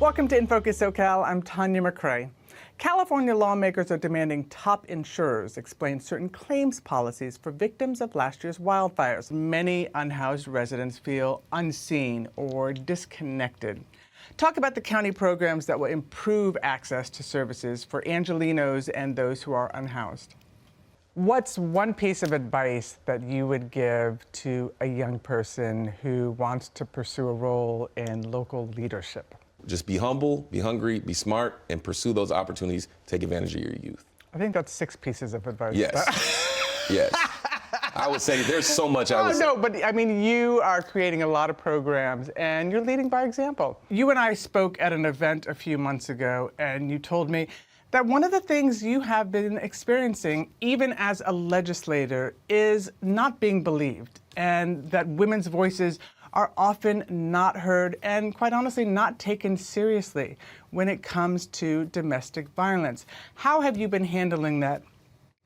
Welcome to In Focus SoCal. I'm Tanya McRae. California lawmakers are demanding top insurers explain certain claims policies for victims of last year's wildfires. Many unhoused residents feel unseen or disconnected. Talk about the county programs that will improve access to services for Angelenos and those who are unhoused. What's one piece of advice that you would give to a young person who wants to pursue a role in local leadership? Just be humble, be hungry, be smart, and pursue those opportunities. Take advantage of your youth. I think that's 6 pieces of advice. Yes. Yes. I would say there's so much I would say. No, but I mean, you are creating a lot of programs and you're leading by example. You and I spoke at an event a few months ago, and you told me that one of the things you have been experiencing, even as a legislator, is not being believed, and that women's voices are often not heard and, quite honestly, not taken seriously when it comes to domestic violence. How have you been handling that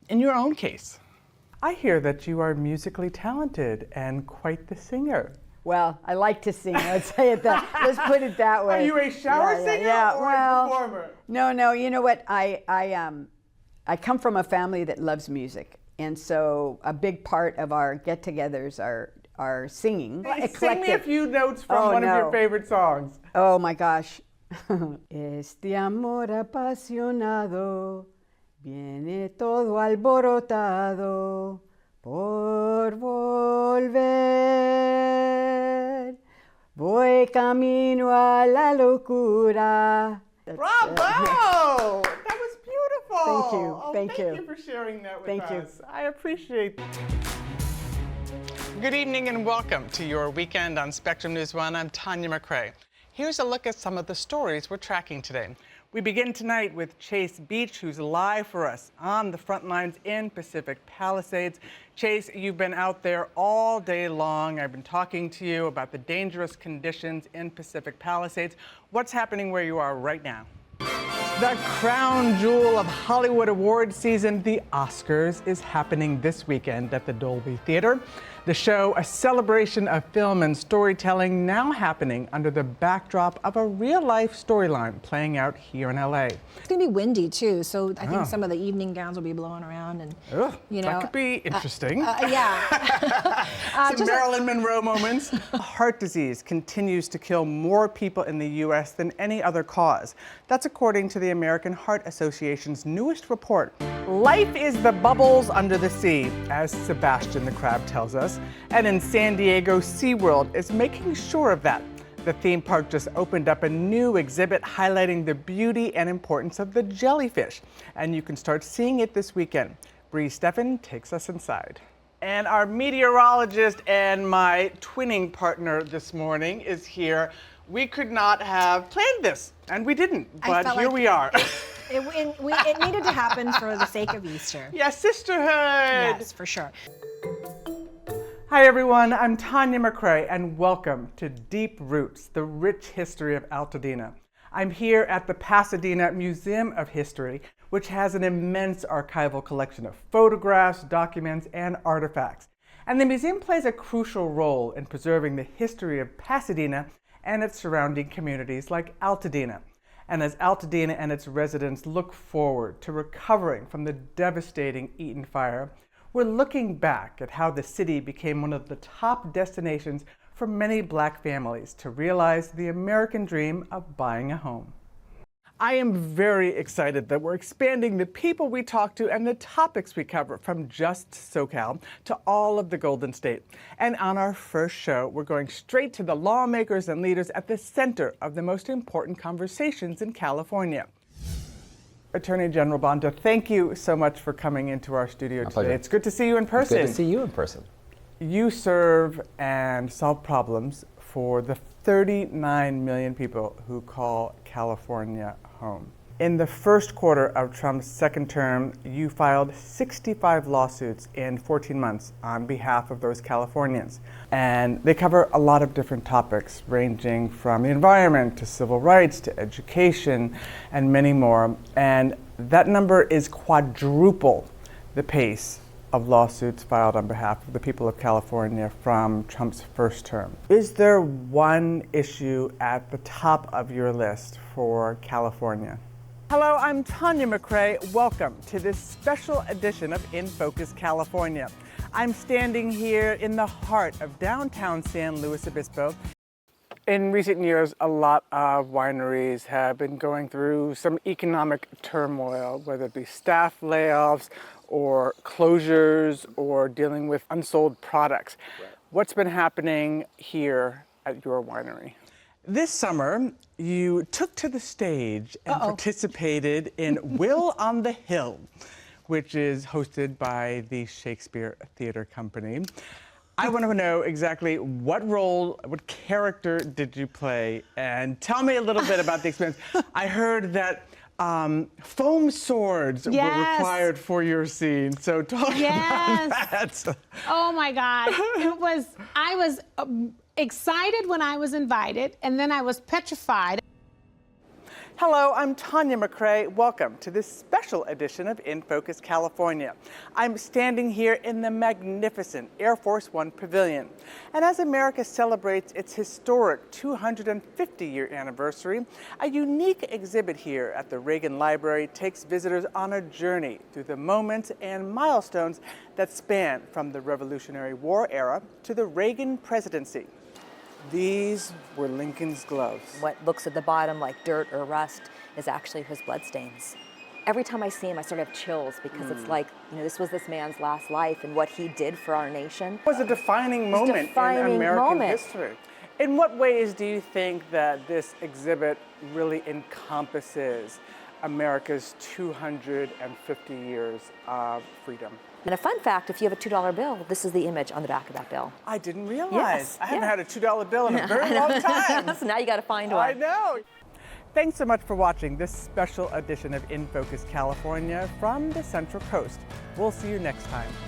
in your own case? I hear that you are musically talented and quite the singer. Well, I like to sing. Let's say it that. Let's put it that way. Are you a shower singer or a performer? No. You know what? I come from a family that loves music, and so a big part of our get-togethers are singing. Sing me a few notes from one of your favorite songs. Oh my gosh. Este amor apasionado viene todo alborotado por volver. Voy camino a la locura. Bravo! That was beautiful. Thank you. Thank you for sharing that with us. Thank you. I appreciate it. Good evening and welcome to your weekend on Spectrum News 1. I'm Tanya McRae. Here's a look at some of the stories we're tracking today. We begin tonight with Chase Beach, who's live for us on the front lines in Pacific Palisades. Chase, you've been out there all day long. I've been talking to you about the dangerous conditions in Pacific Palisades. What's happening where you are right now? The crown jewel of Hollywood award season, the Oscars, is happening this weekend at the Dolby Theater. The show, a celebration of film and storytelling, now happening under the backdrop of a real-life storyline playing out here in LA. It's going to be windy too, so I think some of the evening gowns will be blowing around, and that could be interesting. Yeah. Some Marilyn Monroe moments. Heart disease continues to kill more people in the U.S. than any other cause. That's according to the American Heart Association's newest report. Life is the bubbles under the sea, as Sebastian the Crab tells us. And in San Diego, SeaWorld is making sure of that. The theme park just opened up a new exhibit highlighting the beauty and importance of the jellyfish. And you can start seeing it this weekend. Bree Steffen takes us inside. And our meteorologist and my twinning partner this morning is here. We could not have planned this, and we didn't, but here we are. It needed to happen for the sake of Easter. Yeah, sisterhood. Yes, for sure. Hi everyone, I'm Tanya McRae, and welcome to Deep Roots, the rich history of Altadena. I'm here at the Pasadena Museum of History, which has an immense archival collection of photographs, documents, and artifacts. And the museum plays a crucial role in preserving the history of Pasadena and its surrounding communities like Altadena. And as Altadena and its residents look forward to recovering from the devastating Eaton fire, we're looking back at how the city became one of the top destinations for many Black families to realize the American dream of buying a home. I am very excited that we're expanding the people we talk to and the topics we cover from just SoCal to all of the Golden State. And on our first show, we're going straight to the lawmakers and leaders at the center of the most important conversations in California. Attorney General Bonta, thank you so much for coming into our studio today. Pleasure. It's good to see you in person. It's good to see you in person. You serve and solve problems for the 39 million people who call California home. In the first quarter of Trump's second term, you filed 65 lawsuits in 14 months on behalf of those Californians. And they cover a lot of different topics, ranging from the environment to civil rights to education and many more. And that number is quadruple the pace of lawsuits filed on behalf of the people of California from Trump's first term. Is there one issue at the top of your list for California? Hello, I'm Tanya McRae. Welcome to this special edition of In Focus California. I'm standing here in the heart of downtown San Luis Obispo. In recent years, a lot of wineries have been going through some economic turmoil, whether it be staff layoffs or closures or dealing with unsold products. Right. What's been happening here at your winery? This summer, you took to the stage and participated in Will on the Hill, which is hosted by the Shakespeare Theater Company. I want to know exactly what role, what character did you play, and tell me a little bit about the experience. I heard that foam swords were required for your scene, so talk about that. Oh my God, I was excited when I was invited, and then I was petrified. Hello, I'm Tanya McRae. Welcome to this special edition of In Focus California. I'm standing here in the magnificent Air Force One Pavilion. And as America celebrates its historic 250-year anniversary, a unique exhibit here at the Reagan Library takes visitors on a journey through the moments and milestones that span from the Revolutionary War era to the Reagan presidency. These were Lincoln's gloves. What looks at the bottom like dirt or rust is actually his bloodstains. Every time I see him, I sort of have chills because it's like, you know, this was this man's last life and what he did for our nation. It was a defining moment in American history. In what ways do you think that this exhibit really encompasses America's 250 years of freedom? And a fun fact, if you have a $2 bill, this is the image on the back of that bill. I didn't realize. Yes, I haven't had a $2 bill in a very long time. So now you got to find one. I know. Thanks so much for watching this special edition of In Focus California from the Central Coast. We'll see you next time.